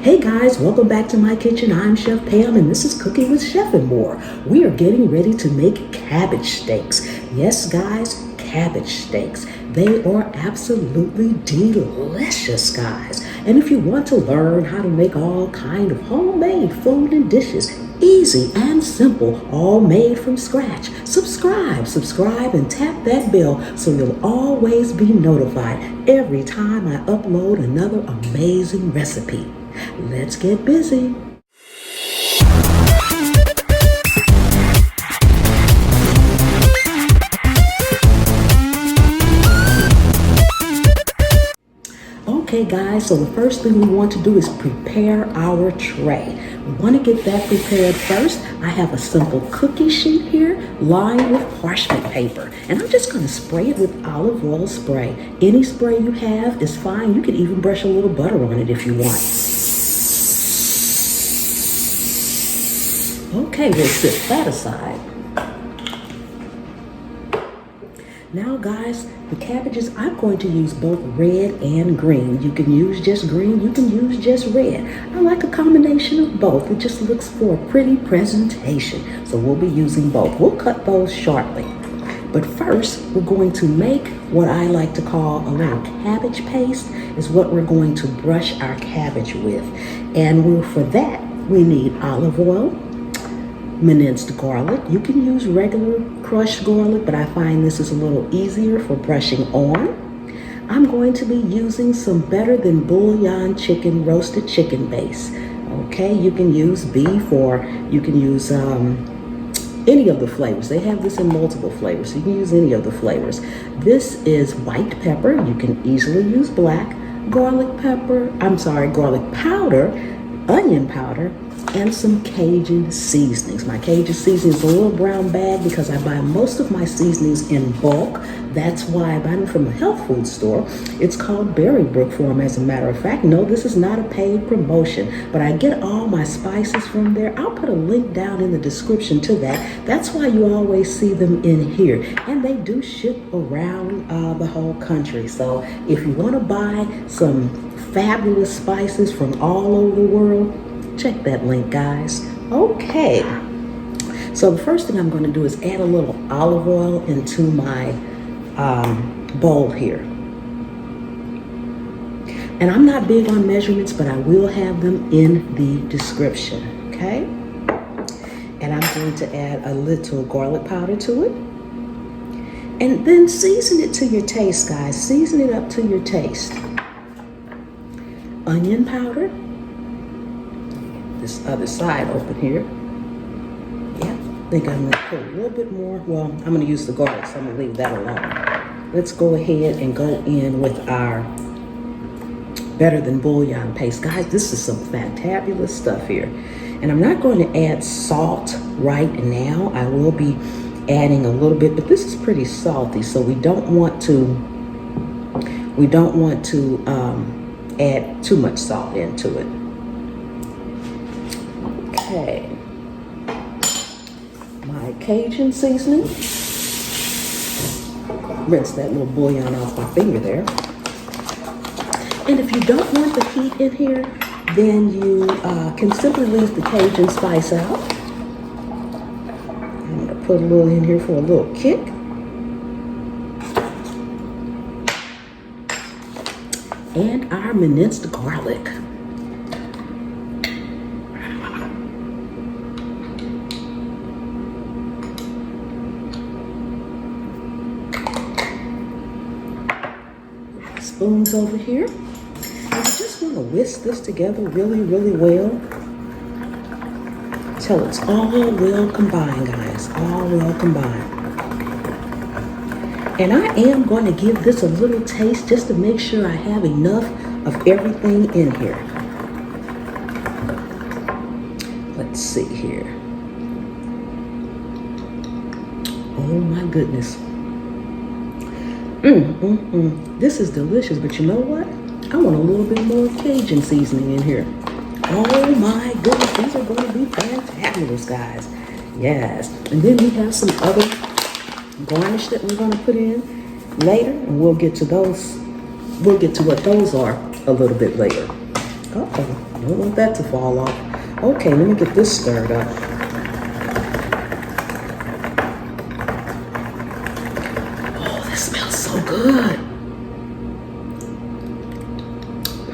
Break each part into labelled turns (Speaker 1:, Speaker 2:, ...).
Speaker 1: Hey guys, welcome back to my kitchen. I'm Chef Pam and this is Cooking with Chef and More. We are getting ready to make cabbage steaks. Yes guys, cabbage steaks. They are absolutely delicious, guys. And if you want to learn how to make all kind of homemade food and dishes, easy and simple, all made from scratch, subscribe and tap that bell so you'll always be notified every time I upload another amazing recipe. Let's get busy. Okay guys, so the first thing we want to do is prepare our tray. We want to get that prepared first. I have a simple cookie sheet here lined with parchment paper, and I'm just going to spray it with olive oil spray. Any spray you have is fine. You could even brush a little butter on it if you want. Okay, we'll set that aside. Now guys, the cabbages, I'm going to use both red and green. You can use just green, you can use just red. I like a combination of both. It just looks for a pretty presentation. So we'll be using both. We'll cut those shortly. But first, we're going to make what I like to call a little cabbage paste, is what we're going to brush our cabbage with. And for that, we need olive oil, minced garlic. You can use regular crushed garlic, but I find this is a little easier for brushing on. I'm going to be using some Better Than Bouillon chicken, roasted chicken base. Okay, you can use beef or you can use any of the flavors. They have this in multiple flavors, so you can use any of the flavors. This is white pepper. You can easily use black. Garlic powder, onion powder, and some Cajun seasonings. My Cajun seasoning is a little brown bag because I buy most of my seasonings in bulk. That's why I buy them from a health food store. It's called BerryBrook Farm, as a matter of fact. No, this is not a paid promotion, but I get all my spices from there. I'll put a link down in the description to that. That's why you always see them in here. And they do ship around the whole country. So if you want to buy some fabulous spices from all over the world, check that link, guys. Okay, so the first thing I'm going to do is add a little olive oil into my bowl here. And I'm not big on measurements, but I will have them in the description, okay? And I'm going to add a little garlic powder to it. And then season it to your taste, guys. Season it up to your taste. Onion powder. This other side open here. Yeah, I think I'm gonna put a little bit more. Well, I'm gonna use the garlic, so I'm gonna leave that alone. Let's go ahead and go in with our Better Than Bouillon paste. Guys, this is some fantabulous stuff here. And I'm not going to add salt right now. I will be adding a little bit, but this is pretty salty, so we don't want to add too much salt into it. Okay, my Cajun seasoning. Rinse that little bouillon off my finger there. And if you don't want the heat in here, then you can simply leave the Cajun spice out. I'm gonna put a little in here for a little kick. And our minced garlic. Spoons over here. And I just want to whisk this together really, really well till it's all well combined, guys. All well combined. And I am going to give this a little taste just to make sure I have enough of everything in here. Let's see here. Oh my goodness. This is delicious, but you know what? I want a little bit more Cajun seasoning in here. Oh my goodness, these are going to be fantabulous, guys. Yes, and then we have some other garnish that we're going to put in later, and we'll get to those. We'll get to what those are a little bit later. Uh-oh, don't want that to fall off. Okay, let me get this stirred up. Oh, this smells so good.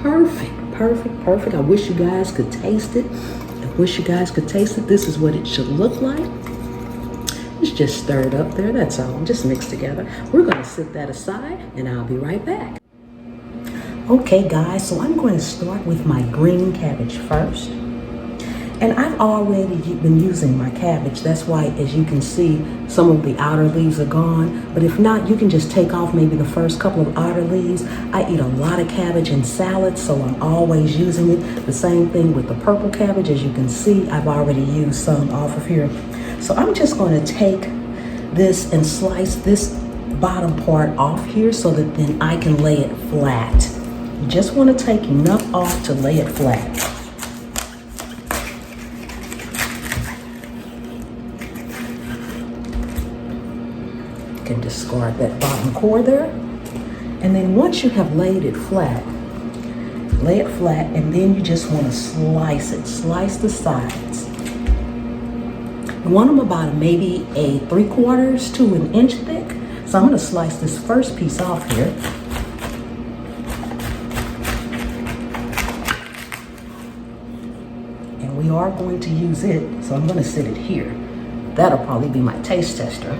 Speaker 1: Perfect, perfect, perfect. I wish you guys could taste it. I wish you guys could taste it. This is what it should look like. It's just stirred up there, that's all, just mixed together. We're gonna set that aside and I'll be right back. Okay guys, so I'm going to start with my green cabbage first. And I've already been using my cabbage. That's why, as you can see, some of the outer leaves are gone. But if not, you can just take off maybe the first couple of outer leaves. I eat a lot of cabbage in salads, so I'm always using it. The same thing with the purple cabbage. As you can see, I've already used some off of here. So I'm just going to take this and slice this bottom part off here so that then I can lay it flat. You just want to take enough off to lay it flat. You can discard that bottom core there. And then once you have laid it flat, lay it flat, and then you just want to slice it. Slice the sides. You want them about maybe a 3/4 to an inch thick. So I'm going to slice this first piece off here. And we are going to use it, so I'm going to sit it here. That'll probably be my taste tester.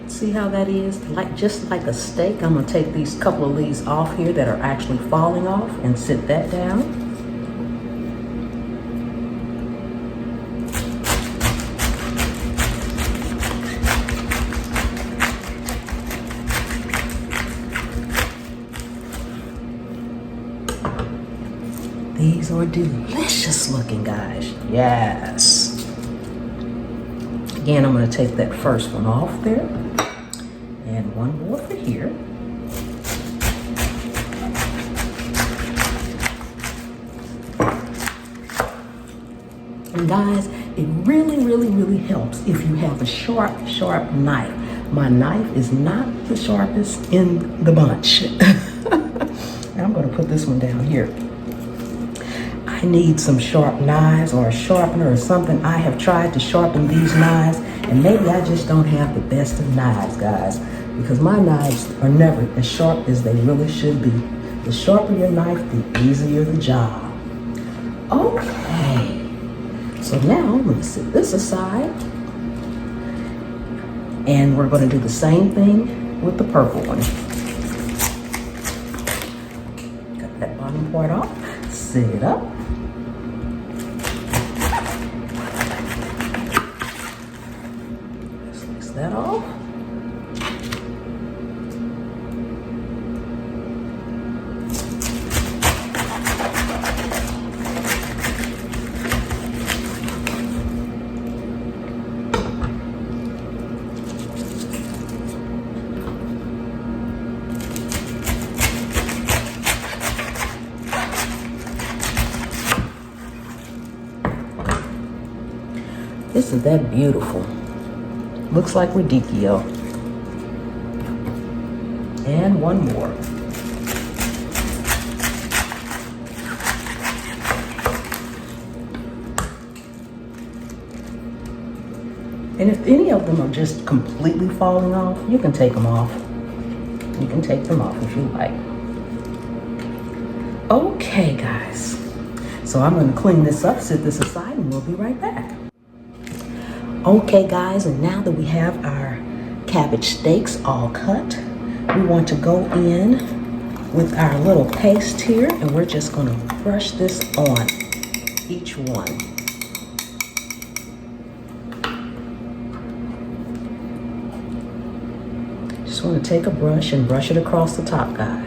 Speaker 1: See how that is? Just like a steak, I'm gonna take these couple of leaves off here that are actually falling off and sit that down. These are delicious looking, guys. Yes. Again, I'm gonna take that first one off there. And one more for here. And guys, it really, really, really helps if you have a sharp, sharp knife. My knife is not the sharpest in the bunch. And I'm gonna put this one down here. I need some sharp knives or a sharpener or something. I have tried to sharpen these knives, and maybe I just don't have the best of knives, guys, because my knives are never as sharp as they really should be. The sharper your knife, the easier the job. Okay, so now I'm gonna set this aside, and we're gonna do the same thing with the purple one. Got that bottom part off, set it up. Slice that off. Isn't that beautiful? Looks like 𝐕𝐷𝐾. And one more. And if any of them are just completely falling off, you can take them off. You can take them off if you like. Okay, guys. So I'm going to clean this up, set this aside, and we'll be right back. Okay guys, and now that we have our cabbage steaks all cut, we want to go in with our little paste here, and we're just going to brush this on each one. Just want to take a brush and brush it across the top, guys.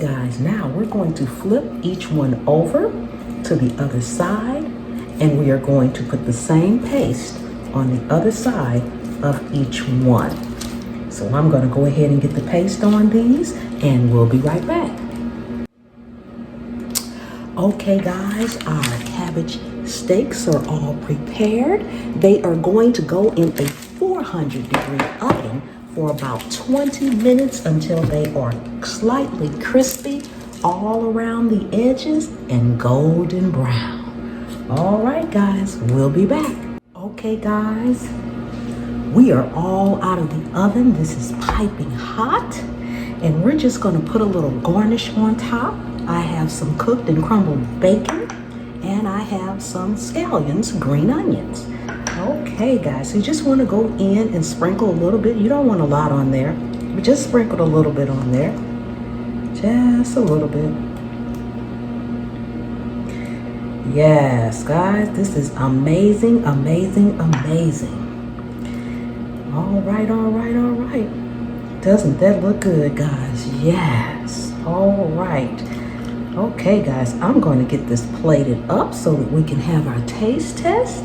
Speaker 1: guys, now we're going to flip each one over to the other side, and we are going to put the same paste on the other side of each one. So I'm going to go ahead and get the paste on these, and we'll be right back. Okay guys, our cabbage steaks are all prepared. They are going to go in a 400-degree oven for about 20 minutes until they are slightly crispy all around the edges and golden brown. All right guys, we'll be back. Okay guys, we are all out of the oven. This is piping hot, and we're just gonna put a little garnish on top. I have some cooked and crumbled bacon, and I have some scallions, green onions. Okay guys, so you just wanna go in and sprinkle a little bit. You don't want a lot on there, but just sprinkle a little bit on there. Just a little bit. Yes, guys, this is amazing, amazing, amazing. All right, all right, all right. Doesn't that look good, guys? Yes. All right. Okay, guys, I'm going to get this plated up so that we can have our taste test,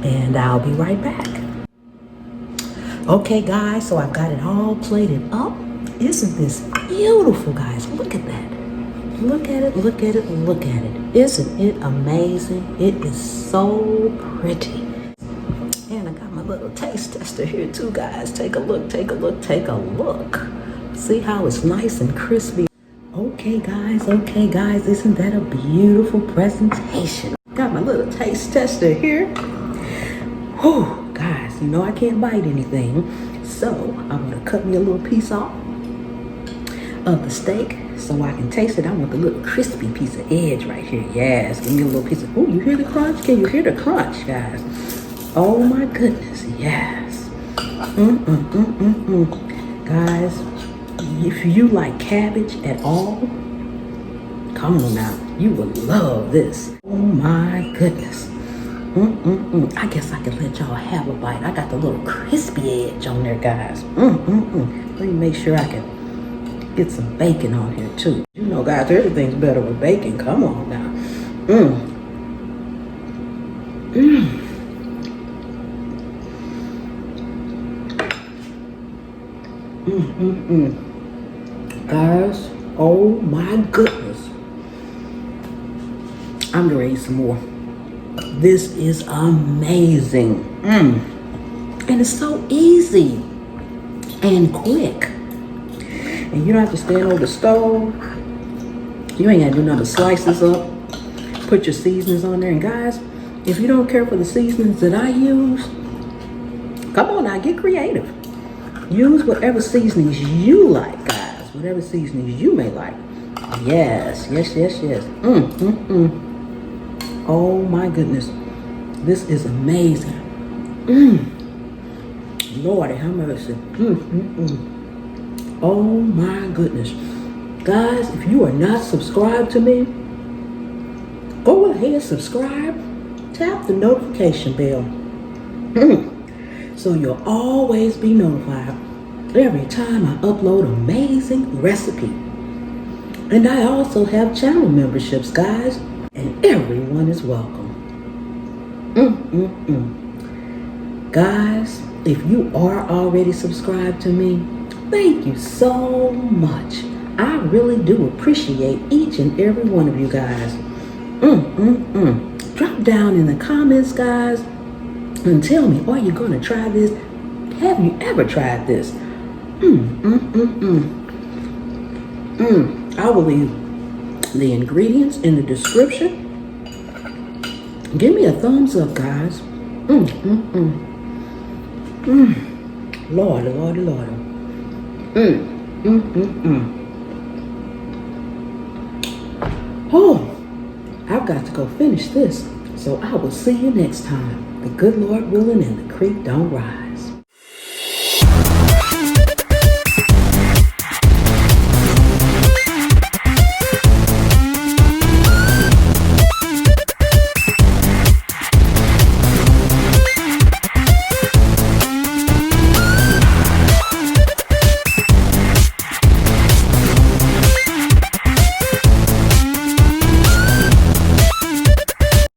Speaker 1: and I'll be right back. Okay, guys, so I've got it all plated up. Isn't this beautiful, guys? Look at that. Look at it, look at it, look at it. Isn't it amazing? It is so pretty. And I got my little taste tester here too, guys. Take a look, take a look, take a look. See how it's nice and crispy. Okay guys, isn't that a beautiful presentation? Got my little taste tester here. Whew, guys, you know I can't bite anything. So I'm gonna cut me a little piece off of the steak so I can taste it. I want the little crispy piece of edge right here. Yes, give me a little piece of, ooh, you hear the crunch? Can you hear the crunch, guys? Oh my goodness, yes. Guys, if you like cabbage at all, come on now, you will love this. Oh my goodness. I guess I could let y'all have a bite. I got the little crispy edge on there, guys. Let me make sure I can get some bacon on here too. You know, guys, everything's better with bacon. Come on now. Guys, oh my goodness. I'm gonna eat some more. This is amazing. And it's so easy and quick. And you don't have to stand over the stove. You ain't gotta do nothing but slice this up, put your seasonings on there. And guys, if you don't care for the seasonings that I use, come on now, get creative. Use whatever seasonings you like, guys. Whatever seasonings you may like. Yes, yes, yes, yes. Oh my goodness. This is amazing. Lord, have mercy. Oh my goodness. Guys, if you are not subscribed to me, go ahead, subscribe. Tap the notification bell. So you'll always be notified every time I upload an amazing recipe. And I also have channel memberships, guys, and everyone is welcome. Guys, if you are already subscribed to me, thank you so much. I really do appreciate each and every one of you guys. Drop down in the comments, guys, and tell me, are you going to try this? Have you ever tried this? I will leave the ingredients in the description. Give me a thumbs up, guys. Lordy, Lordy, Lordy. Oh, I've got to go finish this. So I will see you next time. The good Lord willing and the creek don't rise.